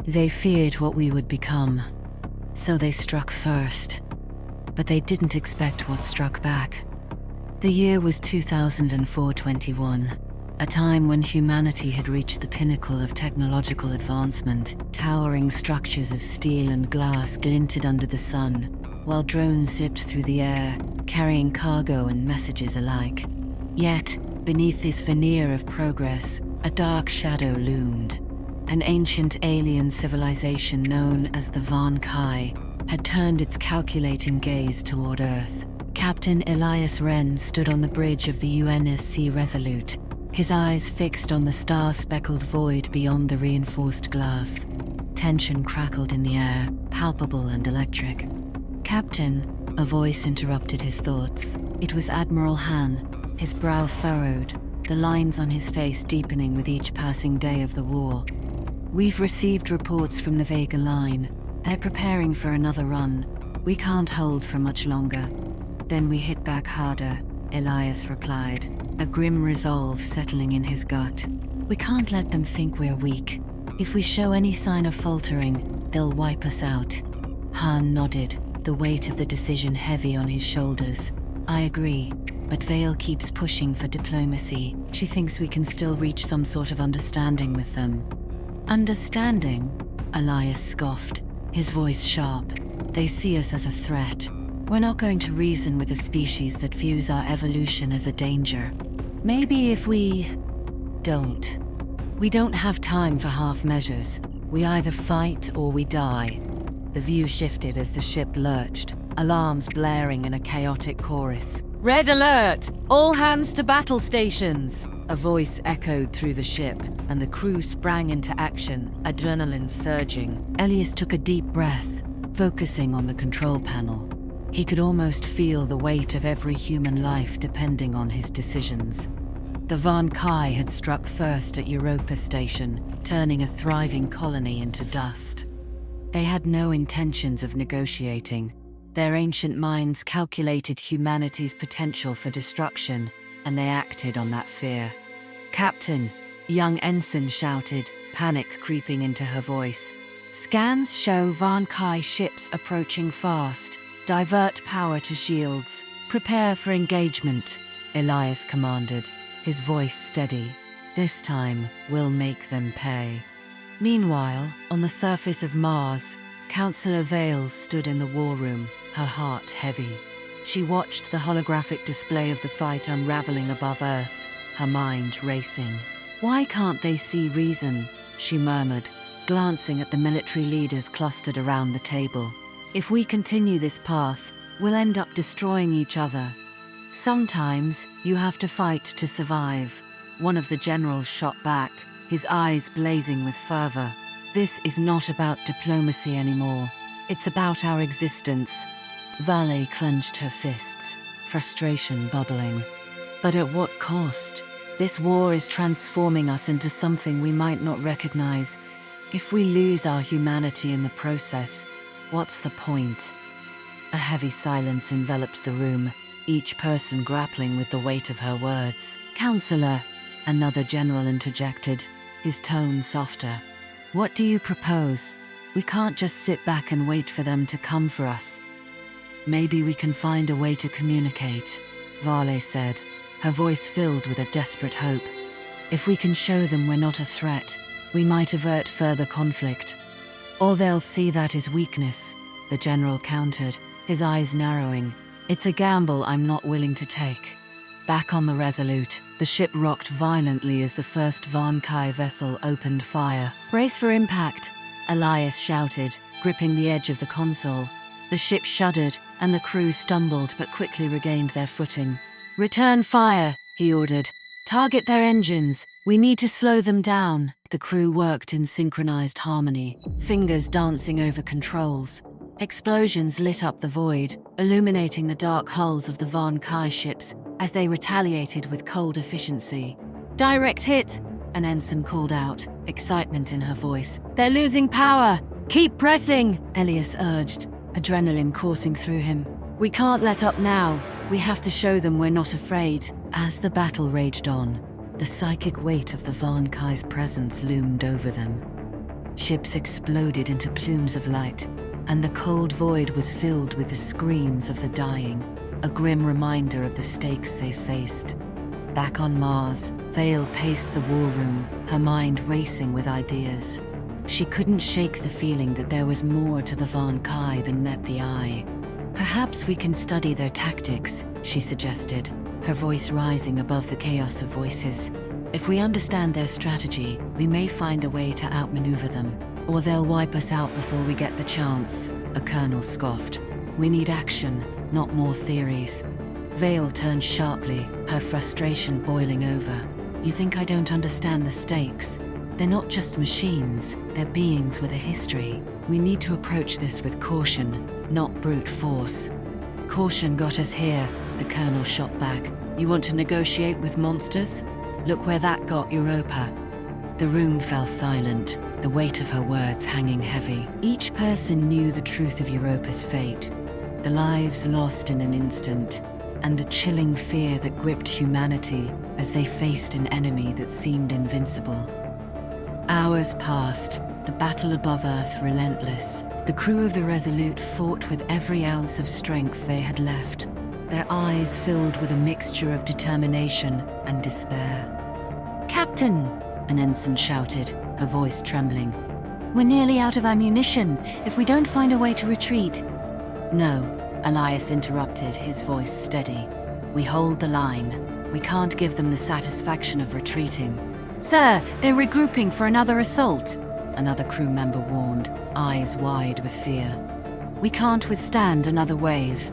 They feared what we would become, so they struck first. But they didn't expect what struck back. The year was 2004-21, a time when humanity had reached the pinnacle of technological advancement. Towering structures of steel and glass glinted under the sun, while drones zipped through the air, carrying cargo and messages alike. Yet, beneath this veneer of progress, a dark shadow loomed. An ancient alien civilization known as the Varn'kai had turned its calculating gaze toward Earth. Captain Elias Rehn stood on the bridge of the UNSC Resolute, his eyes fixed on the star-speckled void beyond the reinforced glass. Tension crackled in the air, palpable and electric. "Captain," a voice interrupted his thoughts. It was Admiral Han, his brow furrowed, the lines on his face deepening with each passing day of the war. "We've received reports from the Vega line. They're preparing for another run. We can't hold for much longer." "Then we hit back harder," Elias replied, a grim resolve settling in his gut. "We can't let them think we're weak. If we show any sign of faltering, they'll wipe us out." Han nodded, the weight of the decision heavy on his shoulders. "I agree, but Vale keeps pushing for diplomacy. She thinks we can still reach some sort of understanding with them." "Understanding?" Elias scoffed, his voice sharp. "They see us as a threat. We're not going to reason with a species that views our evolution as a danger. Maybe if we don't. We don't have time for half measures. We either fight or we die." The view shifted as the ship lurched, alarms blaring in a chaotic chorus. "Red alert! All hands to battle stations!" A voice echoed through the ship, and the crew sprang into action, adrenaline surging. Elias took a deep breath, focusing on the control panel. He could almost feel the weight of every human life depending on his decisions. The Varn'kai had struck first at Europa Station, turning a thriving colony into dust. They had no intentions of negotiating. Their ancient minds calculated humanity's potential for destruction, and they acted on that fear. "Captain," young ensign shouted, panic creeping into her voice. "Scans show Varn'kai ships approaching fast. Divert power to shields. Prepare for engagement," Elias commanded, his voice steady. "This time, we'll make them pay." Meanwhile, on the surface of Mars, Councilor Vale stood in the war room, her heart heavy. She watched the holographic display of the fight unraveling above Earth, her mind racing. "Why can't they see reason?" she murmured, glancing at the military leaders clustered around the table. "If we continue this path, we'll end up destroying each other. Sometimes you have to fight to survive." One of the generals shot back, his eyes blazing with fervor. "This is not about diplomacy anymore. It's about our existence." Vale clenched her fists, frustration bubbling. "But at what cost? This war is transforming us into something we might not recognize. If we lose our humanity in the process, what's the point?" A heavy silence enveloped the room, each person grappling with the weight of her words. "Counselor," another general interjected, his tone softer. "What do you propose? We can't just sit back and wait for them to come for us." "Maybe we can find a way to communicate," Vale said, her voice filled with a desperate hope. "If we can show them we're not a threat, we might avert further conflict." "Or they'll see that as weakness," the general countered, his eyes narrowing. "It's a gamble I'm not willing to take." Back on the Resolute, the ship rocked violently as the first Varn'kai vessel opened fire. "Brace for impact," Elias shouted, gripping the edge of the console. The ship shuddered, and the crew stumbled but quickly regained their footing. "Return fire," he ordered. "Target their engines. We need to slow them down." The crew worked in synchronized harmony, fingers dancing over controls. Explosions lit up the void, illuminating the dark hulls of the Varn'kai ships as they retaliated with cold efficiency. "Direct hit," an ensign called out, excitement in her voice. "They're losing power! Keep pressing!" Elias urged, adrenaline coursing through him. "We can't let up now. We have to show them we're not afraid." As the battle raged on, the psychic weight of the Varn'kai's presence loomed over them. Ships exploded into plumes of light, and the cold void was filled with the screams of the dying, a grim reminder of the stakes they faced. Back on Mars, Vale paced the war room, her mind racing with ideas. She couldn't shake the feeling that there was more to the Varn'kai than met the eye. Perhaps we can study their tactics, she suggested, her voice rising above the chaos of voices. If we understand their strategy, we may find a way to outmaneuver them, or they'll wipe us out before we get the chance, a colonel scoffed. We need action, not more theories. Vale turned sharply, her frustration boiling over. You think I don't understand the stakes? They're not just machines, they're beings with a history. We need to approach this with caution, not brute force. Caution got us here, the colonel shot back. You want to negotiate with monsters? Look where that got Europa. The room fell silent, the weight of her words hanging heavy. Each person knew the truth of Europa's fate, the lives lost in an instant, and the chilling fear that gripped humanity as they faced an enemy that seemed invincible. Hours passed, the battle above Earth relentless. The crew of the Resolute fought with every ounce of strength they had left, their eyes filled with a mixture of determination and despair. "Captain!" an ensign shouted, her voice trembling. "We're nearly out of ammunition if we don't find a way to retreat." "No," Elias interrupted, his voice steady. "We hold the line. We can't give them the satisfaction of retreating." "Sir, they're regrouping for another assault," another crew member warned, eyes wide with fear. "We can't withstand another wave."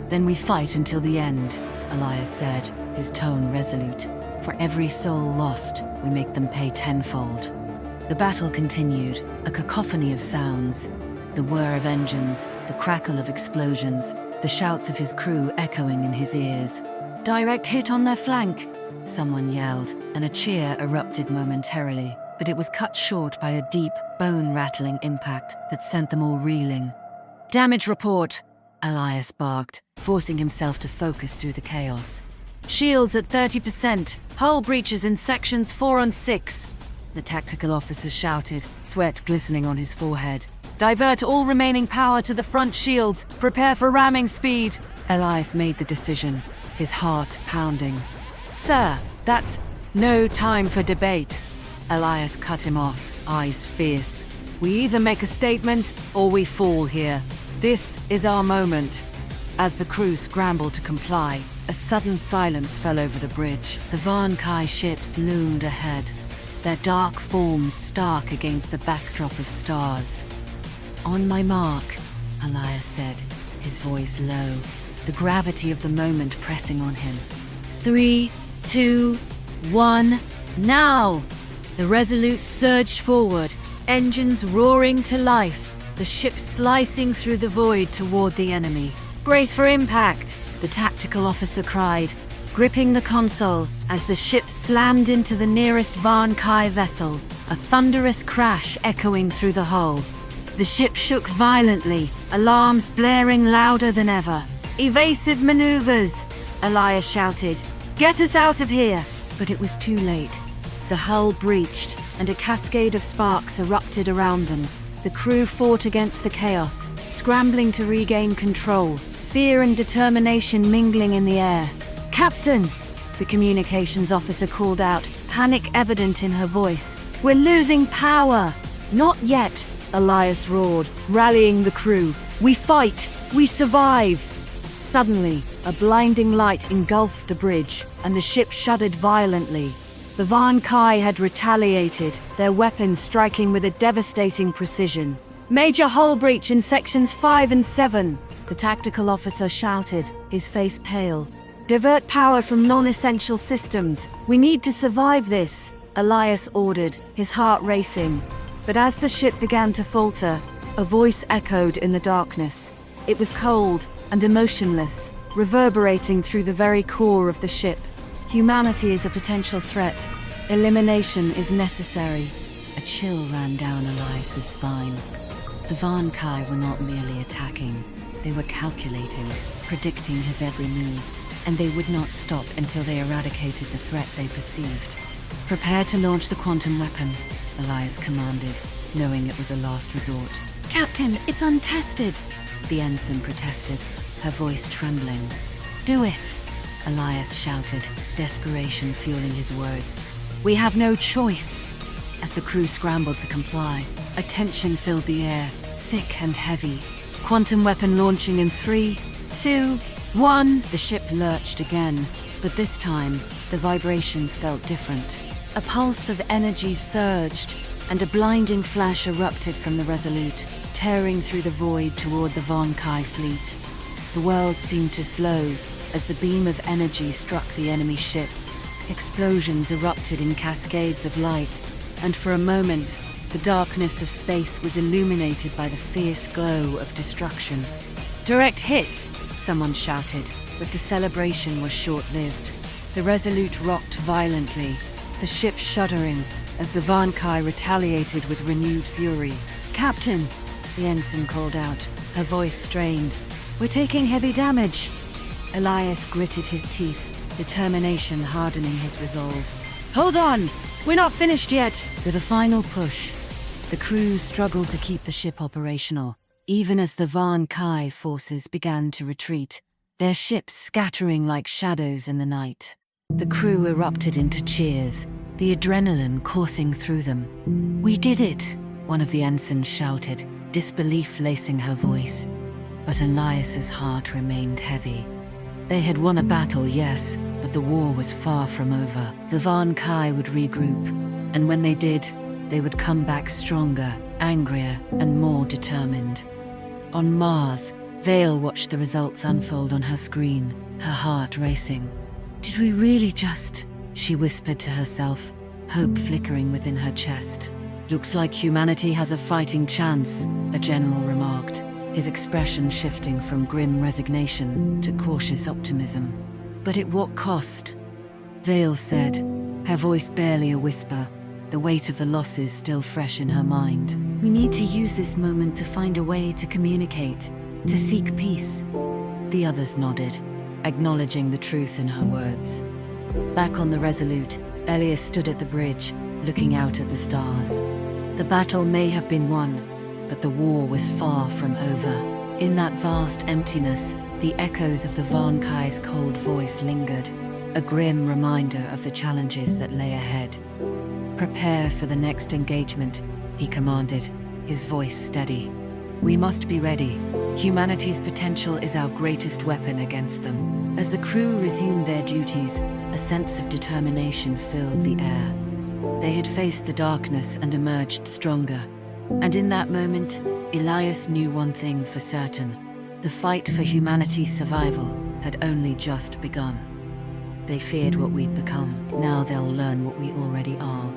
"Then we fight until the end," Elias said, his tone resolute. "For every soul lost, we make them pay tenfold." The battle continued, a cacophony of sounds. The whir of engines, the crackle of explosions, the shouts of his crew echoing in his ears. "Direct hit on their flank," someone yelled, and a cheer erupted momentarily, but it was cut short by a deep, bone-rattling impact that sent them all reeling. "Damage report," Elias barked, forcing himself to focus through the chaos. "Shields at 30%, hull breaches in sections 4 and 6. The tactical officer shouted, sweat glistening on his forehead. "Divert all remaining power to the front shields. Prepare for ramming speed." Elias made the decision, his heart pounding. "Sir, that's no time for debate." Elias cut him off, eyes fierce. "We either make a statement or we fall here. This is our moment." As the crew scrambled to comply, a sudden silence fell over the bridge. The Varn'kai ships loomed ahead, their dark forms stark against the backdrop of stars. "On my mark," Elias said, his voice low, the gravity of the moment pressing on him. 3, 2, 1, now! The Resolute surged forward, engines roaring to life, the ship slicing through the void toward the enemy. "Brace for impact," the tactical officer cried, gripping the console as the ship slammed into the nearest Varn'kai vessel, a thunderous crash echoing through the hull. The ship shook violently, alarms blaring louder than ever. "Evasive maneuvers," Elias shouted. "Get us out of here!" But it was too late. The hull breached, and a cascade of sparks erupted around them. The crew fought against the chaos, scrambling to regain control, fear and determination mingling in the air. "Captain!" the communications officer called out, panic evident in her voice. "We're losing power!" "Not yet!" Elias roared, rallying the crew. "We fight! We survive!" Suddenly, a blinding light engulfed the bridge, and the ship shuddered violently. The Varn'kai had retaliated, their weapons striking with a devastating precision. "Major hull breach in sections 5 and 7, the tactical officer shouted, his face pale. "Divert power from non-essential systems. We need to survive this," Elias ordered, his heart racing. But as the ship began to falter, a voice echoed in the darkness. It was cold and emotionless, reverberating through the very core of the ship. "Humanity is a potential threat. Elimination is necessary." A chill ran down Elias's spine. The Varn'kai were not merely attacking. They were calculating, predicting his every move, and they would not stop until they eradicated the threat they perceived. "Prepare to launch the quantum weapon," Elias commanded, knowing it was a last resort. "Captain, it's untested," the ensign protested, her voice trembling. "Do it," Elias shouted, desperation fueling his words. "We have no choice." As the crew scrambled to comply, a tension filled the air, thick and heavy. Quantum weapon launching in 3, 2, 1. The ship lurched again, but this time, the vibrations felt different. A pulse of energy surged, and a blinding flash erupted from the Resolute, tearing through the void toward the Varn'kai fleet. The world seemed to slow as the beam of energy struck the enemy ships. Explosions erupted in cascades of light, and for a moment, the darkness of space was illuminated by the fierce glow of destruction. "Direct hit!" someone shouted, but the celebration was short-lived. The Resolute rocked violently, the ship shuddering as the Varn'kai retaliated with renewed fury. "Captain!" the ensign called out, her voice strained. "We're taking heavy damage." Elias gritted his teeth, determination hardening his resolve. "Hold on! We're not finished yet!" With a final push, the crew struggled to keep the ship operational, even as the Varn'kai forces began to retreat, their ships scattering like shadows in the night. The crew erupted into cheers, the adrenaline coursing through them. "We did it!" one of the ensigns shouted, disbelief lacing her voice. But Elias's heart remained heavy. They had won a battle, yes, but the war was far from over. The Varn'kai would regroup, and when they did, they would come back stronger, angrier, and more determined. On Mars, Vale watched the results unfold on her screen, her heart racing. "Did we really just?" she whispered to herself, hope flickering within her chest. "Looks like humanity has a fighting chance," a general remarked, his expression shifting from grim resignation to cautious optimism. "But at what cost?" Vale said, her voice barely a whisper, the weight of the losses still fresh in her mind. "We need to use this moment to find a way to communicate, to seek peace." The others nodded, acknowledging the truth in her words. Back on the Resolute, Elias stood at the bridge, looking out at the stars. The battle may have been won, but the war was far from over. In that vast emptiness, the echoes of the Varn'kai's cold voice lingered, a grim reminder of the challenges that lay ahead. "Prepare for the next engagement," he commanded, his voice steady. "We must be ready. Humanity's potential is our greatest weapon against them." As the crew resumed their duties, a sense of determination filled the air. They had faced the darkness and emerged stronger. And in that moment, Elias knew one thing for certain. The fight for humanity's survival had only just begun. They feared what we'd become. Now they'll learn what we already are.